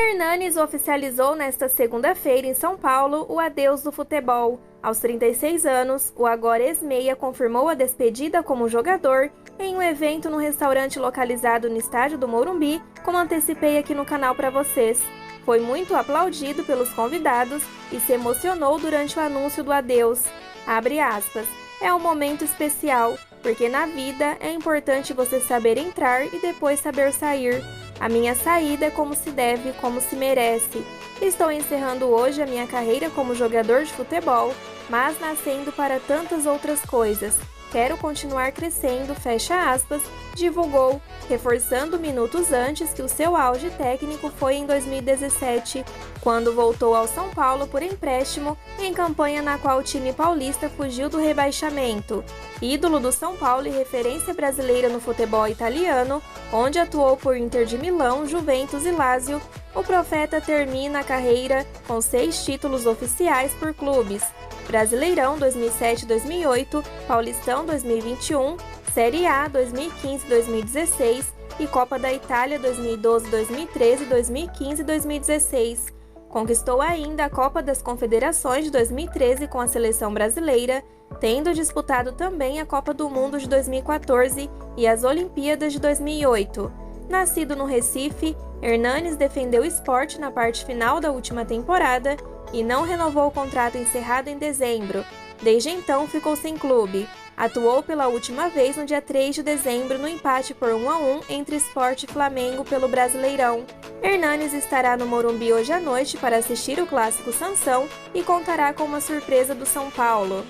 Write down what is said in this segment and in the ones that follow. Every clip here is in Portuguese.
Hernanes oficializou nesta segunda-feira em São Paulo o adeus do futebol. Aos 36 anos, o agora ex-meia confirmou a despedida como jogador em um evento no restaurante localizado no estádio do Morumbi, como antecipei aqui no canal para vocês. Foi muito aplaudido pelos convidados e se emocionou durante o anúncio do adeus. Abre aspas. É um momento especial, porque na vida é importante você saber entrar e depois saber sair. A minha saída é como se deve, como se merece. Estou encerrando hoje a minha carreira como jogador de futebol, mas nascendo para tantas outras coisas. Quero continuar crescendo, fecha aspas, divulgou, reforçando minutos antes que o seu auge técnico foi em 2017, quando voltou ao São Paulo por empréstimo em campanha na qual o time paulista fugiu do rebaixamento. Ídolo do São Paulo e referência brasileira no futebol italiano, onde atuou por Inter de Milão, Juventus e Lazio, o profeta termina a carreira com 6 títulos oficiais por clubes: Brasileirão 2007-2008, Paulistão 2021, Série A 2015-2016 e Copa da Itália 2012-2013, 2015 e 2016. Conquistou ainda a Copa das Confederações de 2013 com a seleção brasileira, tendo disputado também a Copa do Mundo de 2014 e as Olimpíadas de 2008. Nascido no Recife, Hernanes defendeu o Sport na parte final da última temporada e não renovou o contrato encerrado em dezembro. Desde então ficou sem clube. Atuou pela última vez no dia 3 de dezembro no empate por 1-1 entre Sport e Flamengo pelo Brasileirão. Hernanes estará no Morumbi hoje à noite para assistir o clássico Sansão e contará com uma surpresa do São Paulo.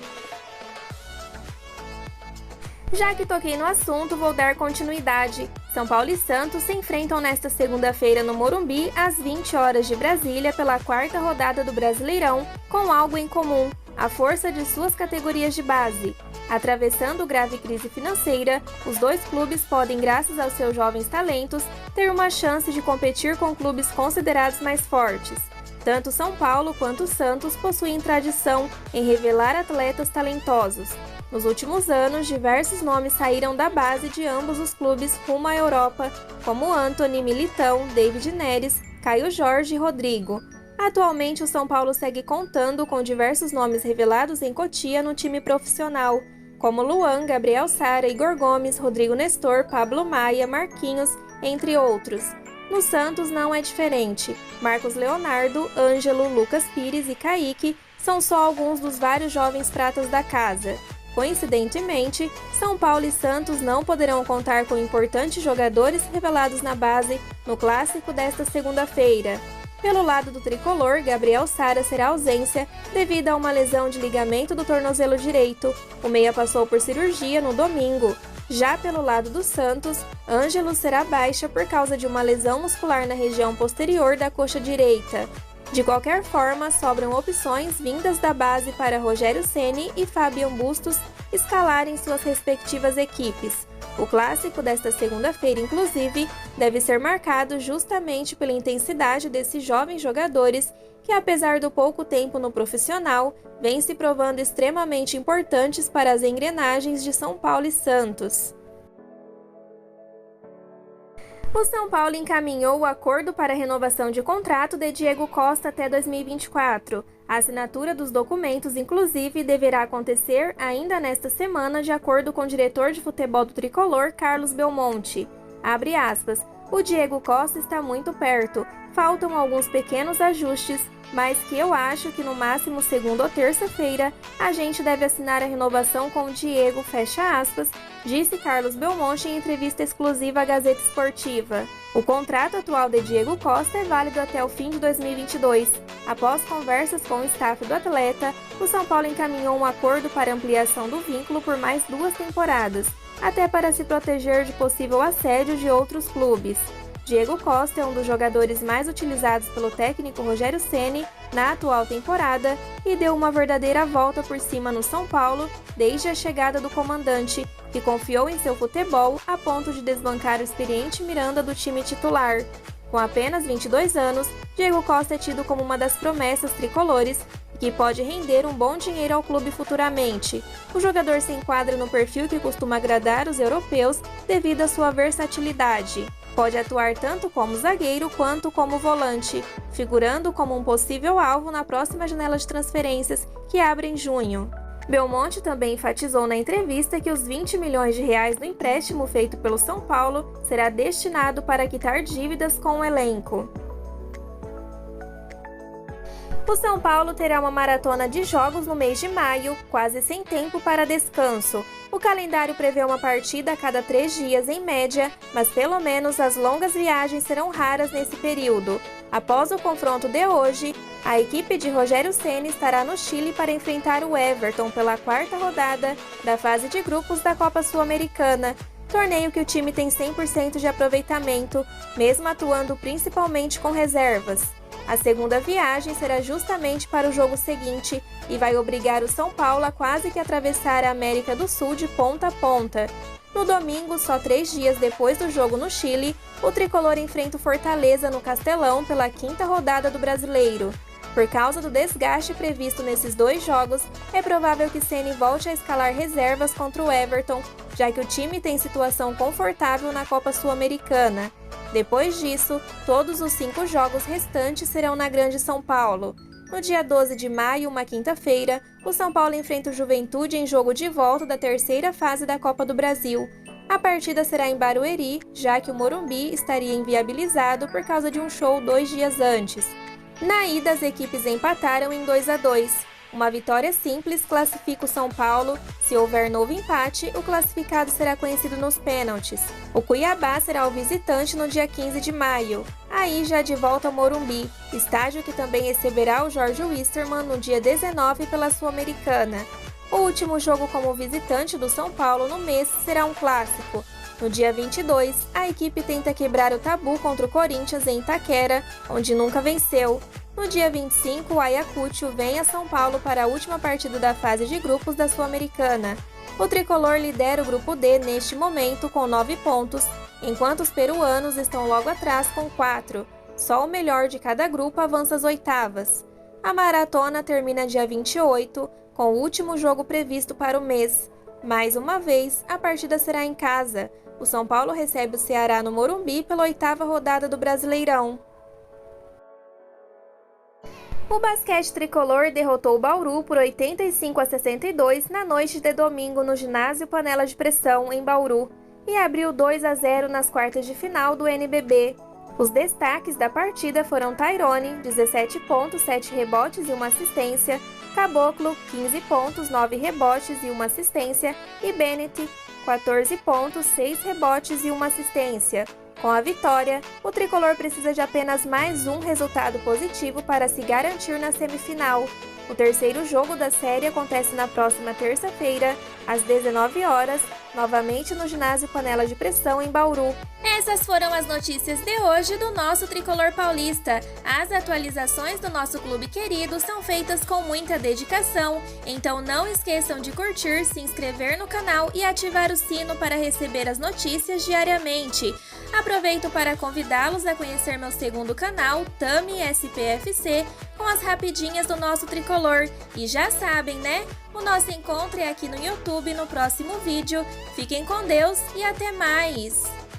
Já que toquei no assunto, vou dar continuidade. São Paulo e Santos se enfrentam nesta segunda-feira no Morumbi, às 20 horas de Brasília, pela 4ª rodada do Brasileirão, com algo em comum: a força de suas categorias de base. Atravessando grave crise financeira, os dois clubes podem, graças aos seus jovens talentos, ter uma chance de competir com clubes considerados mais fortes. Tanto São Paulo quanto Santos possuem tradição em revelar atletas talentosos. Nos últimos anos, diversos nomes saíram da base de ambos os clubes rumo à Europa, como Antony, Militão, David Neres, Caio Jorge e Rodrigo. Atualmente, o São Paulo segue contando com diversos nomes revelados em Cotia no time profissional, como Luan, Gabriel Sara, Igor Gomes, Rodrigo Nestor, Pablo Maia, Marquinhos, entre outros. No Santos não é diferente. Marcos Leonardo, Ângelo, Lucas Pires e Kaique são só alguns dos vários jovens pratas da casa. Coincidentemente, São Paulo e Santos não poderão contar com importantes jogadores revelados na base no clássico desta segunda-feira. Pelo lado do tricolor, Gabriel Sara será ausência devido a uma lesão de ligamento do tornozelo direito. O meia passou por cirurgia no domingo. Já pelo lado do Santos, Ângelo será baixa por causa de uma lesão muscular na região posterior da coxa direita. De qualquer forma, sobram opções vindas da base para Rogério Ceni e Fabian Bustos escalarem suas respectivas equipes. O clássico desta segunda-feira, inclusive, deve ser marcado justamente pela intensidade desses jovens jogadores que, apesar do pouco tempo no profissional, vêm se provando extremamente importantes para as engrenagens de São Paulo e Santos. O São Paulo encaminhou o acordo para a renovação de contrato de Diego Costa até 2024. A assinatura dos documentos, inclusive, deverá acontecer ainda nesta semana, de acordo com o diretor de futebol do tricolor, Carlos Belmonte. Abre aspas. O Diego Costa está muito perto. Faltam alguns pequenos ajustes, mas que eu acho que no máximo segunda ou terça-feira a gente deve assinar a renovação com o Diego, fecha aspas, disse Carlos Belmonte em entrevista exclusiva à Gazeta Esportiva. O contrato atual de Diego Costa é válido até o fim de 2022. Após conversas com o staff do atleta, o São Paulo encaminhou um acordo para ampliação do vínculo por mais 2 temporadas, até para se proteger de possível assédio de outros clubes. Diego Costa é um dos jogadores mais utilizados pelo técnico Rogério Ceni na atual temporada e deu uma verdadeira volta por cima no São Paulo desde a chegada do comandante, que confiou em seu futebol a ponto de desbancar o experiente Miranda do time titular. Com apenas 22 anos, Diego Costa é tido como uma das promessas tricolores que pode render um bom dinheiro ao clube futuramente. O jogador se enquadra no perfil que costuma agradar os europeus devido à sua versatilidade. pode atuar tanto como zagueiro quanto como volante, figurando como um possível alvo na próxima janela de transferências, que abre em junho. Belmonte também enfatizou na entrevista que os 20 milhões de reais do empréstimo feito pelo São Paulo será destinado para quitar dívidas com o elenco. O São Paulo terá uma maratona de jogos no mês de maio, quase sem tempo para descanso. O calendário prevê uma partida a cada 3 dias em média, mas pelo menos as longas viagens serão raras nesse período. Após o confronto de hoje, a equipe de Rogério Ceni estará no Chile para enfrentar o Everton pela 4ª rodada da fase de grupos da Copa Sul-Americana, torneio que o time tem 100% de aproveitamento, mesmo atuando principalmente com reservas. A segunda viagem será justamente para o jogo seguinte e vai obrigar o São Paulo a quase que atravessar a América do Sul de ponta a ponta. No domingo, só 3 dias depois do jogo no Chile, o tricolor enfrenta o Fortaleza no Castelão pela 5ª rodada do Brasileiro. Por causa do desgaste previsto nesses 2 jogos, é provável que Ceni volte a escalar reservas contra o Everton, já que o time tem situação confortável na Copa Sul-Americana. Depois disso, todos os 5 jogos restantes serão na Grande São Paulo. No dia 12 de maio, uma quinta-feira, o São Paulo enfrenta o Juventude em jogo de volta da 3ª fase da Copa do Brasil. A partida será em Barueri, já que o Morumbi estaria inviabilizado por causa de um show 2 dias antes. Na ida, as equipes empataram em 2-2. Uma vitória simples classifica o São Paulo. Se houver novo empate, o classificado será conhecido nos pênaltis. O Cuiabá será o visitante no dia 15 de maio. Aí já de volta ao Morumbi, estádio que também receberá o Jorge Wisterman no dia 19 pela Sul-Americana. O último jogo como visitante do São Paulo no mês será um clássico. No dia 22, a equipe tenta quebrar o tabu contra o Corinthians em Itaquera, onde nunca venceu. No dia 25, o Ayacucho vem a São Paulo para a última partida da fase de grupos da Sul-Americana. O tricolor lidera o grupo D neste momento com 9 pontos, enquanto os peruanos estão logo atrás com 4. Só o melhor de cada grupo avança às oitavas. A maratona termina dia 28, com o último jogo previsto para o mês. Mais uma vez, a partida será em casa. O São Paulo recebe o Ceará no Morumbi pela 8ª rodada do Brasileirão. O basquete tricolor derrotou o Bauru por 85-62 na noite de domingo no ginásio Panela de Pressão, em Bauru, e abriu 2-0 nas quartas de final do NBB. Os destaques da partida foram Tyrone, 17 pontos, 7 rebotes e 1 assistência, Caboclo, 15 pontos, 9 rebotes e 1 assistência, e Bennett, 14 pontos, 6 rebotes e 1 assistência. Com a vitória, o tricolor precisa de apenas mais um resultado positivo para se garantir na semifinal. O terceiro jogo da série acontece na próxima terça-feira, às 19 horas, novamente no ginásio Panela de Pressão, em Bauru. Essas foram as notícias de hoje do nosso tricolor paulista. As atualizações do nosso clube querido são feitas com muita dedicação, então não esqueçam de curtir, se inscrever no canal e ativar o sino para receber as notícias diariamente. Aproveito para convidá-los a conhecer meu segundo canal, Tami SPFC, com as rapidinhas do nosso tricolor. E já sabem, né? O nosso encontro é aqui no YouTube no próximo vídeo. Fiquem com Deus e até mais!